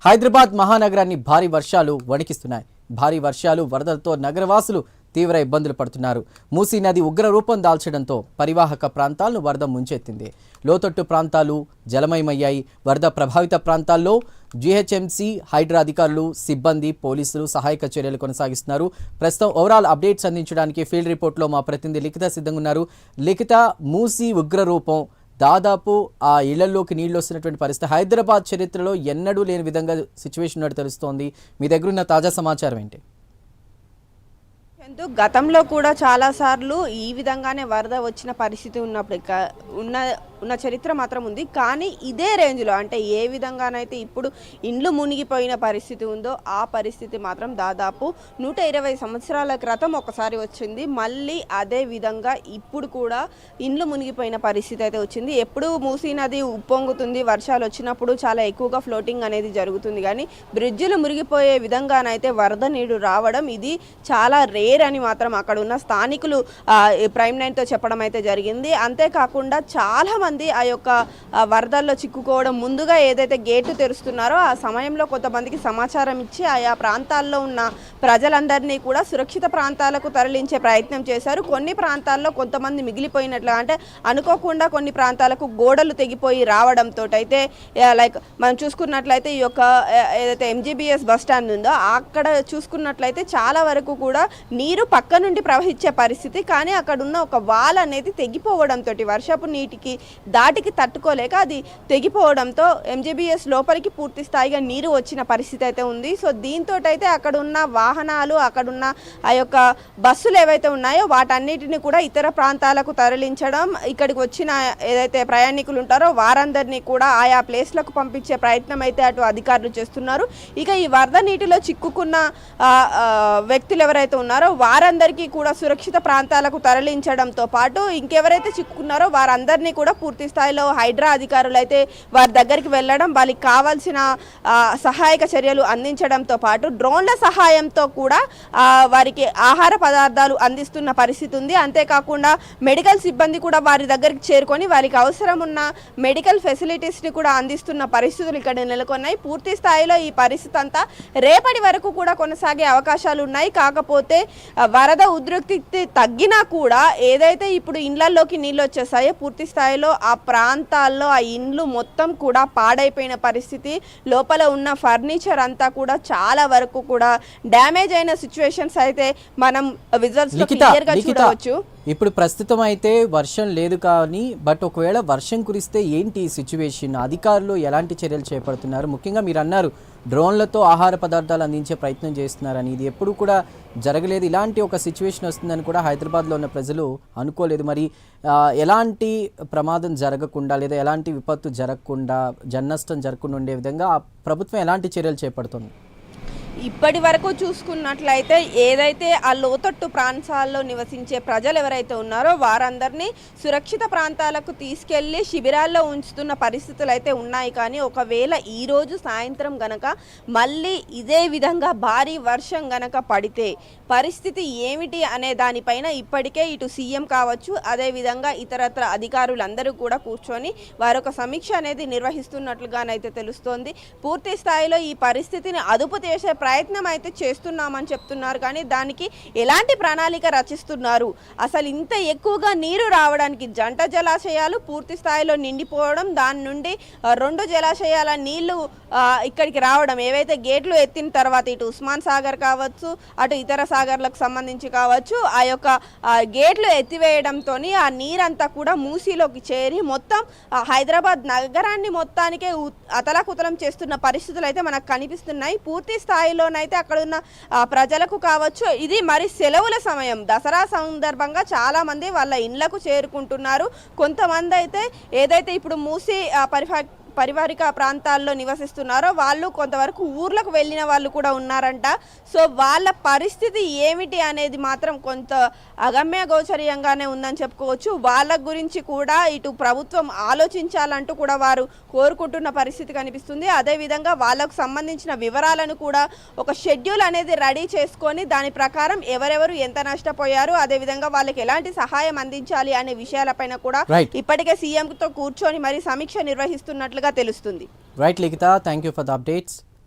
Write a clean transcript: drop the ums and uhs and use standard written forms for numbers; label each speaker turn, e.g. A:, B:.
A: హైదరాబాద్ మహానగరాన్ని భారీ వర్షాలు వణికిస్తున్నాయి. భారీ వర్షాలు వరదలతో నగరవాసులు తీవ్ర ఇబ్బందులు పడుతున్నారు. మూసీ నది ఉగ్ర రూపం దాల్చడంతో పరివాహక ప్రాంతాలను వరద ముంచెత్తింది. లోతట్టు ప్రాంతాలు జలమయమయ్యాయి. వరద ప్రభావిత ప్రాంతాల్లో జీహెచ్ఎంసీ, హైడ్రా అధికారులు, సిబ్బంది, పోలీసులు సహాయక చర్యలు కొనసాగిస్తున్నారు. ప్రస్తుతం ఓవరాల్ అప్డేట్స్ అందించడానికి ఫీల్డ్ రిపోర్ట్లో మా ప్రతినిధి లిఖిత సిద్ధంగా ఉన్నారు. లిఖిత, మూసీ ఉగ్ర రూపం దాదాపు ఆ ఇళ్లలోకి నీళ్లు వస్తున్నటువంటి పరిస్థితి హైదరాబాద్ చరిత్రలో ఎన్నడూ లేని విధంగా సిచ్యువేషన్ ఉన్నట్టు తెలుస్తోంది. మీ దగ్గర ఉన్న తాజా సమాచారం ఏంటి?
B: గతంలో కూడా చాలాసార్లు ఈ విధంగానే వరద వచ్చిన పరిస్థితి ఉన్నప్పుడు ఉన్న చరిత్ర మాత్రం ఉంది. కానీ ఇదే రేంజ్లో అంటే ఏ విధంగానైతే ఇప్పుడు ఇండ్లు మునిగిపోయిన పరిస్థితి ఉందో ఆ పరిస్థితి మాత్రం దాదాపు 120 సంవత్సరాల క్రితం ఒకసారి వచ్చింది. మళ్ళీ అదే విధంగా ఇప్పుడు కూడా ఇండ్లు మునిగిపోయిన పరిస్థితి అయితే వచ్చింది. ఎప్పుడు మూసీ నది ఉప్పొంగుతుంది, వర్షాలు వచ్చినప్పుడు చాలా ఎక్కువగా ఫ్లోటింగ్ అనేది జరుగుతుంది. కానీ బ్రిడ్జిలు మునిగిపోయే విధంగానైతే వరద నీరు రావడం ఇది చాలా రేర్ అని మాత్రం అక్కడ ఉన్న స్థానికులు ప్రైమ్ 9తో చెప్పడం అయితే జరిగింది. అంతేకాకుండా చాలా మంది ఆ యొక్క వరదల్లో చిక్కుకోవడం, ముందుగా ఏదైతే గేటు తెరుస్తున్నారో ఆ సమయంలో కొంతమందికి సమాచారం ఇచ్చి ఆయా ప్రాంతాల్లో ఉన్న ప్రజలందరినీ కూడా సురక్షిత ప్రాంతాలకు తరలించే ప్రయత్నం చేశారు. కొన్ని ప్రాంతాల్లో కొంతమంది మిగిలిపోయినట్లు అంటే అనుకోకుండా కొన్ని ప్రాంతాలకు గోడలు తెగిపోయి రావడంతో అయితే లైక్ మనం చూసుకున్నట్లయితే ఈ యొక్క ఏదైతే ఎంజీబీఎస్ బస్ స్టాండ్ ఉందో అక్కడ చూసుకున్నట్లయితే చాలా వరకు కూడా నీరు పక్క నుండి ప్రవహించే పరిస్థితి. కానీ అక్కడ ఉన్న ఒక వాల్ అనేది తెగిపోవడంతో వర్షపు నీటికి దాటికి తట్టుకోలేక అది తెగిపోవడంతో ఎంజీబీఎస్ లోపలికి పూర్తి స్థాయిగా నీరు వచ్చిన పరిస్థితి అయితే ఉంది. సో దీంతో అయితే అక్కడ ఉన్న వాహనాలు, అక్కడున్న ఆ యొక్క బస్సులు ఏవైతే ఉన్నాయో వాటన్నిటిని కూడా ఇతర ప్రాంతాలకు తరలించడం, ఇక్కడికి వచ్చిన ఏదైతే ప్రయాణికులు ఉంటారో వారందరినీ కూడా ఆయా ప్లేస్లకు పంపించే ప్రయత్నం అయితే అటు అధికారులు చేస్తున్నారు. ఇక ఈ వరద నీటిలో చిక్కుకున్న వ్యక్తులు ఎవరైతే ఉన్నారో వారందరికీ కూడా సురక్షిత ప్రాంతాలకు తరలించడంతో పాటు ఇంకెవరైతే చిక్కుకున్నారో వారందరినీ కూడా పూర్తి స్థాయిలో హైడ్రా అధికారులు అయితే వారి దగ్గరికి వెళ్ళడం, వాళ్ళకి కావాల్సిన సహాయక చర్యలు అందించడంతో పాటు డ్రోన్ల సహాయంతో కూడా వారికి ఆహార పదార్థాలు అందిస్తున్న పరిస్థితి ఉంది. అంతేకాకుండా మెడికల్ సిబ్బంది కూడా వారి దగ్గరికి చేరుకొని వారికి అవసరం ఉన్న మెడికల్ ఫెసిలిటీస్ని కూడా అందిస్తున్న పరిస్థితులు ఇక్కడ నెలకొన్నాయి. పూర్తి స్థాయిలో ఈ పరిస్థితి అంతా రేపటి వరకు కూడా కొనసాగే అవకాశాలు ఉన్నాయి. కాకపోతే వరద ఉధృతి తగ్గినా కూడా ఏదైతే ఇప్పుడు ఇండ్లలోకి నీళ్ళు వచ్చేసాయో పూర్తి స్థాయిలో ఆ ప్రాంతాల్లో ఆ ఇండ్లు మొత్తం కూడా పాడైపోయిన పరిస్థితి, లోపల ఉన్న ఫర్నిచర్ అంతా కూడా చాలా వరకు కూడా డ్యామేజ్ అయిన సిచ్యువేషన్స్ అయితే మనం విజువల్స్ లో క్లియర్ గా చూడవచ్చు.
A: ఇప్పుడు ప్రస్తుతం అయితే వర్షం లేదు కానీ బట్ ఒకవేళ వర్షం కురిస్తే ఏంటి సిచ్యువేషన్? అధికారులు ఎలాంటి చర్యలు చేపడుతున్నారు? ముఖ్యంగా మీరు అన్నారు డ్రోన్లతో ఆహార పదార్థాలు అందించే ప్రయత్నం చేస్తున్నారని. ఇది ఎప్పుడు కూడా జరగలేదు. ఇలాంటి ఒక సిచ్యువేషన్ వస్తుందని కూడా హైదరాబాద్లో ఉన్న ప్రజలు అనుకోలేదు. మరి ఎలాంటి ప్రమాదం జరగకుండా లేదా ఎలాంటి విపత్తు జరగకుండా, జననష్టం జరగకుండా ఉండే విధంగా ప్రభుత్వం ఎలాంటి చర్యలు చేపడుతుంది?
B: ఇప్పటి వరకు చూసుకున్నట్లయితే ఏదైతే ఆ లోతట్టు ప్రాంతాల్లో నివసించే ప్రజలు ఎవరైతే ఉన్నారో వారందరినీ సురక్షిత ప్రాంతాలకు తీసుకెళ్లి శిబిరాల్లో ఉంచుతున్న పరిస్థితులు అయితే ఉన్నాయి. కానీ ఒకవేళ ఈరోజు సాయంత్రం గనక మళ్ళీ ఇదే విధంగా భారీ వర్షం గనక పడితే పరిస్థితి ఏమిటి అనే దానిపైన ఇప్పటికే ఇటు సీఎం కావచ్చు, అదేవిధంగా ఇతరత్ర అధికారులందరూ కూడా కూర్చొని వారొక సమీక్ష అనేది నిర్వహిస్తున్నట్లుగానైతే తెలుస్తోంది. పూర్తి స్థాయిలో ఈ పరిస్థితిని అదుపు చేసే ప్రయత్నం అయితే చేస్తున్నామని చెప్తున్నారు. కానీ దానికి ఎలాంటి ప్రణాళిక రచిస్తున్నారు? అసలు ఇంత ఎక్కువగా నీరు రావడానికి జంట జలాశయాలు పూర్తి స్థాయిలో నిండిపోవడం, దాని నుండి 2 జలాశయాల నీళ్లు ఇక్కడికి రావడం, ఏవైతే గేట్లు ఎత్తిన తర్వాత ఇటు ఉస్మాన్ సాగర్ కావచ్చు, అటు ఇతర సాగర్లకు సంబంధించి కావచ్చు, ఆ యొక్క గేట్లు ఎత్తివేయడంతో ఆ నీరంతా కూడా మూసీలోకి చేరి మొత్తం హైదరాబాద్ నగరాన్ని మొత్తానికే అతలాకుతలం చేస్తున్న పరిస్థితులు అయితే మనకు కనిపిస్తున్నాయి. పూర్తి స్థాయిలోనైతే అక్కడ ఉన్న ప్రజలకు కావచ్చు, ఇది మరి సెలవుల సమయం, దసరా సందర్భంగా చాలా మంది వాళ్ళ ఇండ్లకు చేరుకుంటున్నారు. కొంతమంది అయితే ఏదైతే ఇప్పుడు మూసీ పరివారిక ప్రాంతాల్లో నివసిస్తున్నారో వాళ్ళు కొంతవరకు ఊర్లకు వెళ్ళిన వాళ్ళు కూడా ఉన్నారంట. సో వాళ్ళ పరిస్థితి ఏమిటి అనేది మాత్రం కొంత అగమ్య గోచరీయంగానే ఉందని చెప్పుకోవచ్చు. వాళ్ళ గురించి కూడా ఇటు ప్రభుత్వం ఆలోచించాలంటూ కూడా వారు కోరుకుంటున్న పరిస్థితి కనిపిస్తుంది. అదేవిధంగా వాళ్ళకు సంబంధించిన వివరాలను కూడా ఒక షెడ్యూల్ అనేది రెడీ చేసుకొని దాని ప్రకారం ఎవరెవరు ఎంత నష్టపోయారు, అదేవిధంగా వాళ్ళకి ఎలాంటి సహాయం అందించాలి అనే విషయాలపైన కూడా ఇప్పటికే సీఎంతో కూర్చొని మరి సమీక్ష నిర్వహిస్తున్నట్లుగా తెలుస్తుంది.
A: Right Likhitha, thank you for the updates.